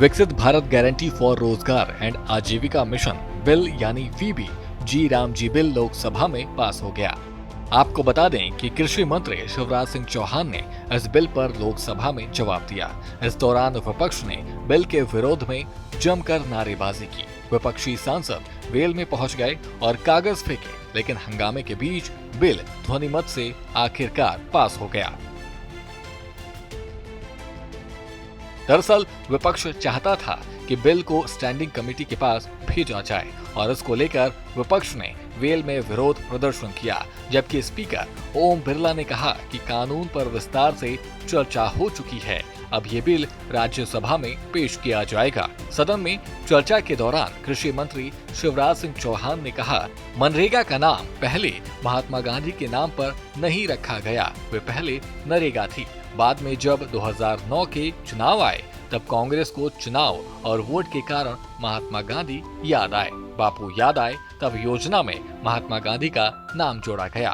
विकसित Bharat guarantee for रोजगार and आजीविका मिशन बिल यानी वीबी जी राम जी बिल लोकसभा में पास हो गया। आपको बता दें कि कृषि मंत्री शिवराज सिंह चौहान ने इस बिल पर लोकसभा में जवाब दिया। इस दौरान विपक्ष ने बिल के विरोध में जमकर नारेबाजी की। विपक्षी सांसद वेल में पहुंच गए और कागज फेंके, लेकिन हंगामे के बीच बिल ध्वनिमत से आखिरकार पास हो गया। दरअसल विपक्ष चाहता था कि बिल को स्टैंडिंग कमेटी के पास भेजा जाए और इसको लेकर विपक्ष ने वेल में विरोध प्रदर्शन किया, जबकि स्पीकर ओम बिरला ने कहा कि कानून पर विस्तार से चर्चा हो चुकी है, अब ये बिल राज्यसभा में पेश किया जाएगा। सदन में चर्चा के दौरान कृषि मंत्री शिवराज सिंह चौहान ने कहा, मनरेगा का नाम पहले महात्मा गांधी के नाम पर नहीं रखा गया, वे पहले नरेगा थी। बाद में जब 2009 के चुनाव आए तब कांग्रेस को चुनाव और वोट के कारण महात्मा गांधी याद आए। बापू याद आए तब योजना में महात्मा गांधी का नाम जोड़ा गया।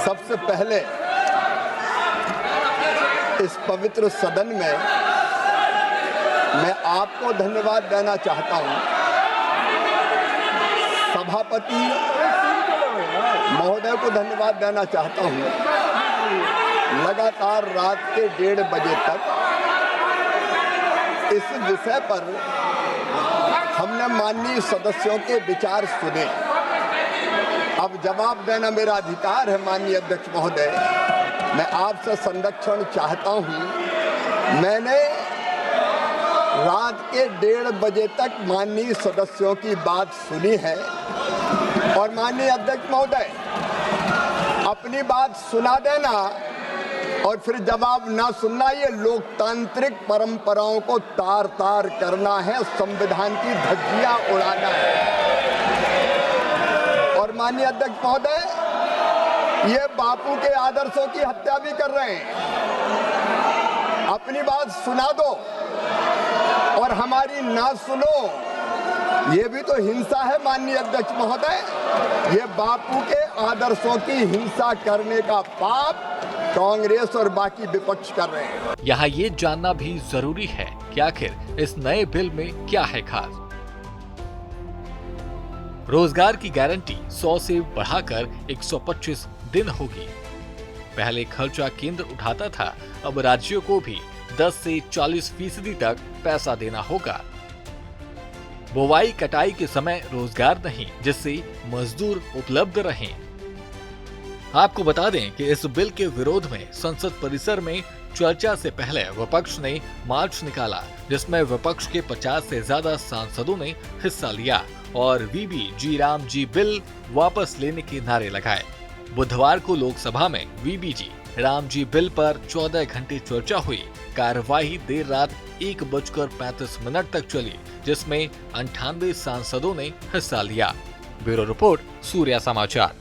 सबसे पहले इस पवित्र सदन में मैं आपको धन्यवाद देना चाहता हूं। सभापति महोदय को धन्यवाद देना चाहता हूं। लगातार रात के 1:30 बजे तक इस विषय पर हमने माननीय सदस्यों के विचार सुने। अब जवाब देना मेरा अधिकार है। माननीय अध्यक्ष महोदय, मैं आपसे संरक्षण चाहता हूं। मैंने रात के 1:30 बजे तक माननीय सदस्यों की बात सुनी है और माननीय अध्यक्ष महोदय अपनी बात सुना देना और फिर जवाब ना सुनना, ये लोकतांत्रिक परंपराओं को तार तार करना है, संविधान की धज्जियां उड़ाना है। और माननीय अध्यक्ष महोदय, ये बापू के आदर्शों की हत्या भी कर रहे हैं। अपनी बात सुना दो और हमारी ना सुनो, ये भी तो हिंसा है। माननीय अध्यक्ष महोदय, ये बापू के आदर्शों की हिंसा करने का पाप कांग्रेस और बाकी विपक्ष कर रहे हैं। यहाँ ये जानना भी जरूरी है कि आखिर इस नए बिल में क्या है खास। रोजगार की गारंटी 100 से बढ़ाकर 125 दिन होगी। पहले खर्चा केंद्र उठाता था, अब राज्यों को भी 10 से 40% तक पैसा देना होगा। बुवाई कटाई के समय रोजगार नहीं, जिससे मजदूर उपलब्ध रहें। आपको बता दें कि इस बिल के विरोध में संसद परिसर में चर्चा से पहले विपक्ष ने मार्च निकाला, जिसमें विपक्ष के 50 से ज्यादा सांसदों ने हिस्सा लिया और वीबी जी राम जी बिल वापस लेने के नारे लगाए। बुधवार को लोकसभा में वीबी जी राम जी बिल पर 14 घंटे चर्चा हुई। कार्यवाही देर रात 1:35 तक चली, जिसमें 98 सांसदों ने हिस्सा लिया। ब्यूरो रिपोर्ट, सूर्या समाचार।